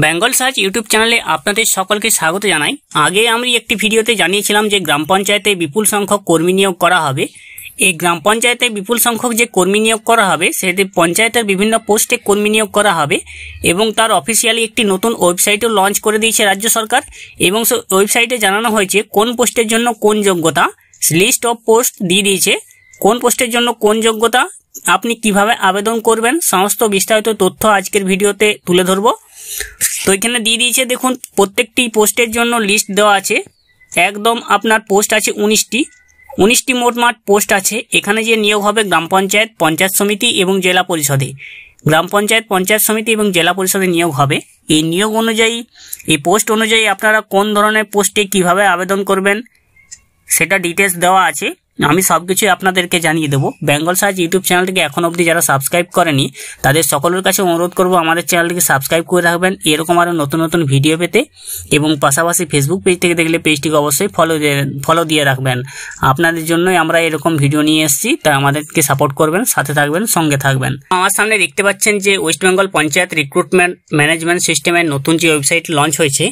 Bengal search YouTube চ্যানেলে আপনাদের সকলকে স্বাগত জানাই। আগে আমি একটি ভিডিওতে জানিয়েছিলাম যে গ্রাম পঞ্চায়েতে বিপুল সংখ্যক কর্মী নিয়োগ করা হবে। এই গ্রাম পঞ্চায়েতে বিপুল সংখ্যক যে কর্মী নিয়োগ করা হবে সেটি পঞ্চায়েতের বিভিন্ন পোস্টে কর্মী নিয়োগ করা হবে এবং তার অফিসিয়ালি একটি নতুন ওয়েবসাইটও লঞ্চ করে দিয়েছে রাজ্য সরকার এবং সেই ওয়েবসাইটে জানানো হয়েছে কোন পোস্টের জন্য কোন যোগ্যতা, লিস্ট অফ পোস্ট দিয়ে দিয়েছে, কোন পোস্টের জন্য কোন যোগ্যতা, আপনি কিভাবে আবেদন করবেন, সমস্ত বিস্তারিত তথ্য আজকের ভিডিওতে তুলে ধরবো। তো এখানে দিয়ে দিয়েছে, দেখুন প্রত্যেকটি পোস্টের জন্য লিস্ট দেওয়া আছে। একদম আপনার পোস্ট আছে 19টি মোটমাট পোস্ট আছে। এখানে যে নিয়োগ হবে গ্রাম পঞ্চায়েত, পঞ্চায়েত সমিতি এবং জেলা পরিষদে, গ্রাম পঞ্চায়েত, পঞ্চায়েত সমিতি এবং জেলা পরিষদে নিয়োগ হবে। এই নিয়োগ অনুযায়ী, এই পোস্ট অনুযায়ী আপনারা কোন ধরনের পোস্টে কিভাবে আবেদন করবেন সেটা ডিটেলস দেওয়া আছে। আমি সবকিছু আপনাদেরকে জানিয়ে দেবো। বেঙ্গল সার্চ ইউটিউব চ্যানেলটিকে এখন অবধি যারা সাবস্ক্রাইব করেনি তাদের সকলের কাছে অনুরোধ করবো আমাদের চ্যানেলটিকে সাবস্ক্রাইব করে রাখবেন এরকম আরও নতুন নতুন ভিডিও পেতে, এবং পাশাপাশি ফেসবুক পেজ থেকে দেখলে পেজটিকে অবশ্যই ফলো দিয়ে রাখবেন। আপনাদের জন্যই আমরা এরকম ভিডিও নিয়ে এসেছি, তাই আমাদেরকে সাপোর্ট করবেন, সাথে থাকবেন, সঙ্গে থাকবেন। আমার সামনে দেখতে পাচ্ছেন যে West Bengal panchayat recruitment management সিস্টেমের নতুন যে ওয়েবসাইট লঞ্চ হয়েছে,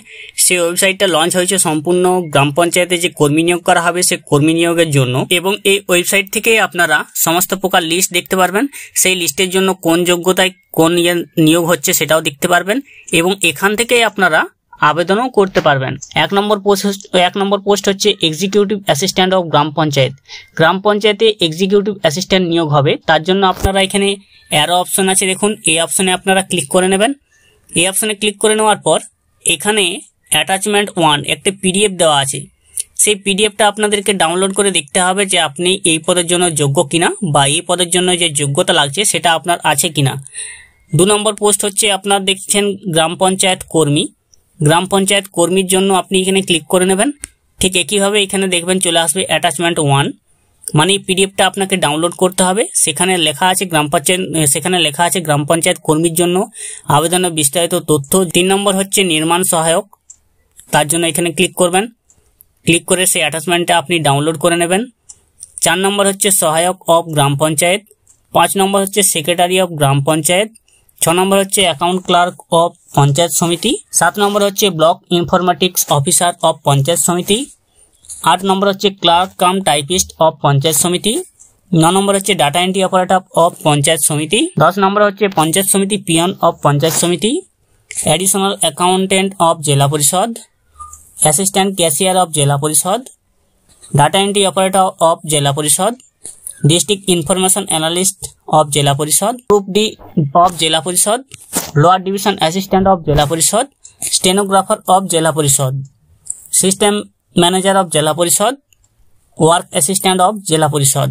সেই ওয়েবসাইটটা লঞ্চ হয়েছে সম্পূর্ণ গ্রাম পঞ্চায়েতে যে কর্মী নিয়োগ করা হবে সে কর্মী নিয়োগের জন্য, এবং এই ওয়েবসাইট থেকে আপনারা সমস্ত প্রকার লিস্ট দেখতে পারবেন। সেই লিস্টের জন্য কোন যোগ্যতায় কোন নিয়োগ হচ্ছে সেটাও দেখতে পারবেন, এবং এখান থেকেই আপনারা আবেদনও করতে পারবেন। এক নম্বর পোস্ট হচ্ছে এক্সিকিউটিভ অ্যাসিস্ট্যান্ট অফ গ্রাম পঞ্চায়েত। গ্রাম পঞ্চায়েতে এক্সিকিউটিভ অ্যাসিস্ট্যান্ট নিয়োগ হবে। তার জন্য আপনারা এখানে অ্যারো অপশন আছে, দেখুন এই অপশনে আপনারা ক্লিক করে নেবেন। এই অপশনে ক্লিক করে নেওয়ার পর এখানে অ্যাটাচমেন্ট 1 একটা পিডিএফ দেওয়া আছে। সেই পিডিএফটা আপনাদেরকে ডাউনলোড করে দেখতে হবে যে আপনি এই পদের জন্য যোগ্য কিনা, বা এই পদের জন্য যে যোগ্যতা লাগছে সেটা আপনার আছে কিনা। 2 নম্বর পোস্ট হচ্ছে আপনার দেখছেন গ্রাম পঞ্চায়েত কর্মী। গ্রাম পঞ্চায়েত কর্মীর জন্য আপনি এখানে ক্লিক করে নেবেন। ঠিক একইভাবে এখানে দেখবেন চলে আসবে অ্যাটাচমেন্ট 1, মানে এই পিডিএফটা আপনাকে ডাউনলোড করতে হবে। সেখানে লেখা আছে গ্রাম পঞ্চায়েত কর্মীর জন্য আবেদনের বিস্তারিত তথ্য। 3 নম্বর হচ্ছে নির্মাণ সহায়ক, তার জন্য এখানে ক্লিক করবেন। ক্লিক করে সেই অ্যাটাচমেন্টটা আপনি ডাউনলোড করে নেবেন। 4 নম্বর হচ্ছে সহায়ক অফ গ্রাম পঞ্চায়েত। 5 নম্বর হচ্ছে সেক্রেটারি অফ গ্রাম পঞ্চায়েত। 6 নম্বর হচ্ছে অ্যাকাউন্ট ক্লার্ক অফ পঞ্চায়েত সমিতি। 7 নম্বর হচ্ছে block informatics officer of panchayat সমিতি। 8 নম্বর হচ্ছে clerk cum typist of panchayat সমিতি। 9 নম্বর হচ্ছে data entry operator of panchayat সমিতি। 10 নম্বর হচ্ছে পঞ্চায়েত সমিতি পিয়ন অফ পঞ্চায়েত সমিতি। অ্যাডিশনাল অ্যাকাউন্টেন্ট অফ জেলা পরিষদ, অ্যাসিস্ট্যান্ট ক্যাশিয়ার অফ জেলা পরিষদ, ডাটা এন্ট্রি অপারেটর অফ জেলা পরিষদ, ডিস্ট্রিক্ট ইনফরমেশন অ্যানালিস্ট অফ জেলা পরিষদ, গ্রুপ ডি অফ জেলা পরিষদ, লোয়ার ডিভিশন অ্যাসিস্ট্যান্ট অফ জেলা পরিষদ, স্টেনোগ্রাফার অফ জেলা পরিষদ, সিস্টেম ম্যানেজার অফ জেলা পরিষদ, ওয়ার্ক অ্যাসিস্ট্যান্ট অফ জেলা পরিষদ।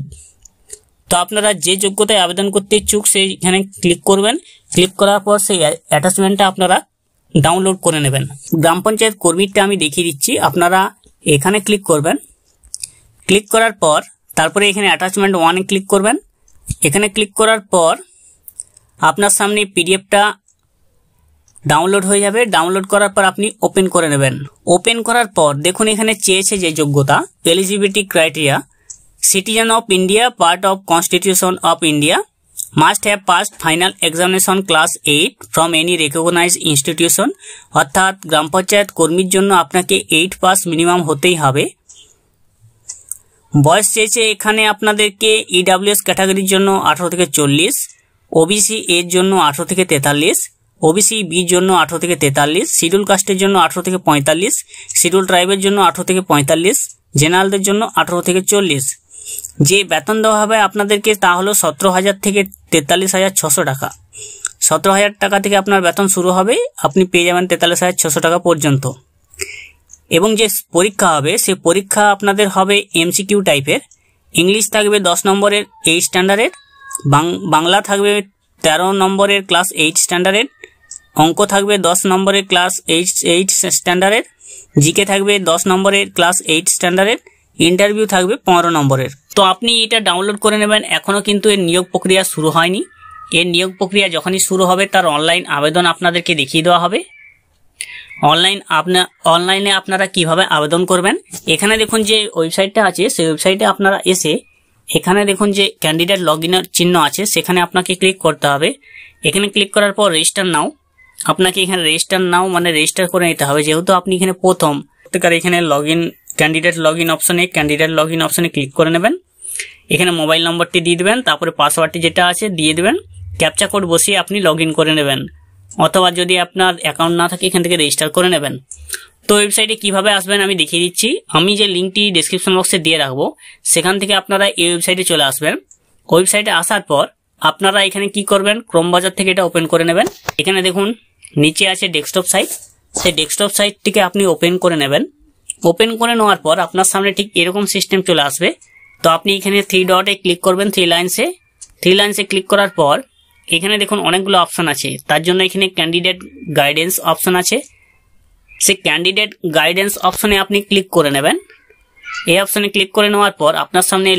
তো আপনারা যে যোগ্যতায় আবেদন করতে ইচ্ছুক সেইখানে ক্লিক করবেন। ক্লিক করার পর সেই অ্যাটাচমেন্টটা আপনারা ডাউনলোড করে নেবেন। গ্রাম পঞ্চায়েত কর্মীটা আমি দেখিয়ে দিচ্ছি। আপনারা এখানে ক্লিক করবেন। ক্লিক করার পর তারপরে এখানে অ্যাটাচমেন্ট 1 এ ক্লিক করবেন। এখানে ক্লিক করার পর আপনার সামনে পিডিএফটা ডাউনলোড হয়ে যাবে। ডাউনলোড করার পর আপনি ওপেন করে নেবেন। ওপেন করার পর দেখুন এখানে চেয়েছে যে যোগ্যতা, eligibility criteria, citizen of India, part of constitution of India, must have passed final examination class 8 from any recognized institution। অর্থাৎ গ্রাম পঞ্চায়েত কর্মীর জন্য আপনাকে 8 পাস মিনিমাম হতেই হবে। বয়স চেয়েছে এখানে আপনাদেরকে ইডব্লিউএস ক্যাটাগরির জন্য 18 থেকে 40, ওবিসি এর জন্য 18 থেকে 43, ওবিসি বির জন্য 18 থেকে 43, শিডিউল কাস্টের জন্য 18 থেকে 45, শিডিউল ট্রাইবের জন্য 18 থেকে 45, জেনারেলদের জন্য 18 থেকে 40। যে বেতন দেওয়া হবে আপনাদেরকে তা হলো 17,000 থেকে 43,600 টাকা। 17,000 টাকা থেকে আপনার বেতন শুরু হবে, আপনি পেয়ে যাবেন 43,600 টাকা পর্যন্ত। এবং যে পরীক্ষা হবে সে পরীক্ষা আপনাদের হবে এমসিকিউ টাইপের। ইংলিশ থাকবে 10 নম্বরের 8 স্ট্যান্ডার্ডের, বাংলা থাকবে 13 নম্বরের ক্লাস 8 স্ট্যান্ডার্ডের, অঙ্ক থাকবে 10 নম্বরের ক্লাস 8 স্ট্যান্ডার্ডের, জিকে থাকবে 10 নম্বরের ক্লাস 8 স্ট্যান্ডার্ডের, ইন্টারভিউ থাকবে 15 নম্বরের। তো আপনি এটা ডাউনলোড করে নেবেন। এখনো কিন্তু এর নিয়োগ প্রক্রিয়া শুরু হয়নি। এর নিয়োগ প্রক্রিয়া যখনই শুরু হবে তার অনলাইন আবেদন আপনাদেরকে দেখিয়ে দেওয়া হবে। অনলাইনে আপনারা কিভাবে আবেদন করবেন, এখানে দেখুন যে ওয়েবসাইটটা আছে সেই ওয়েবসাইটে আপনারা এসে এখানে দেখুন যে ক্যান্ডিডেট লগ ইনের চিহ্ন আছে, সেখানে আপনাকে ক্লিক করতে হবে। এখানে ক্লিক করার পর রেজিস্টার নাও আপনাকে এখানে রেজিস্টার নাও মানে রেজিস্টার করে নিতে হবে, যেহেতু আপনি এখানে প্রথম। এখানে ক্যান্ডিডেট লগ ইন অপশনে ক্লিক করে নেবেন। এখানে মোবাইল নম্বরটি দিয়ে দেবেন, তারপরে পাসওয়ার্ডটি যেটা আছে দিয়ে দেবেন, ক্যাপচা কোড বসিয়ে আপনি লগ ইন করে নেবেন, অথবা যদি আপনার অ্যাকাউন্ট না থাকে এখান থেকে রেজিস্টার করে নেবেন। তো ওয়েবসাইটে কিভাবে আসবেন আমি দেখিয়ে দিচ্ছি। আমি যে লিঙ্কটি ডেসক্রিপশন বক্সে দিয়ে রাখবো সেখান থেকে আপনারা এই ওয়েবসাইটে চলে আসবেন। ওয়েবসাইটে আসার পর আপনারা এখানে কি করবেন, ক্রোম ব্রাউজার থেকে এটা ওপেন করে নেবেন। এখানে দেখুন নিচে আছে ডেস্কটপ সাইট, সেই ডেস্কটপ সাইটটিকে আপনি ওপেন করে নেবেন। ওপেন করে নেওয়ার পর আপনার সামনে ঠিক এরকম সিস্টেম চলে আসবে। তো আপনি এখানে 3 ডটে ক্লিক করবেন, 3 লাইনসে ক্লিক করার পর এখানে দেখুন অনেকগুলো অপশন আছে। তার জন্য এখানে ক্যান্ডিডেট গাইডেন্স অপশন আছে, সেই ক্যান্ডিডেট গাইডেন্স অপশনে আপনি ক্লিক করে নেবেন। এই অপশনে ক্লিক করে নেওয়ার পর আপনার সামনে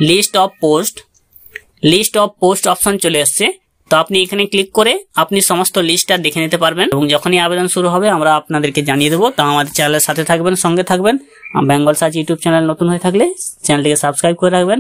লিস্ট অফ পোস্ট অপশন চলে আসছে। তো আপনি এখানে ক্লিক করে আপনি সমস্ত লিস্টটা দেখে নিতে পারবেন, এবং যখনই আবেদন শুরু হবে আমরা আপনাদেরকে জানিয়ে দেবো। তো আমাদের চ্যানেলের সাথে থাকবেন, সঙ্গে থাকবেন। বেঙ্গল সার্চ ইউটিউব চ্যানেল নতুন হয়ে থাকলে চ্যানেলটিকে সাবস্ক্রাইব করে রাখবেন।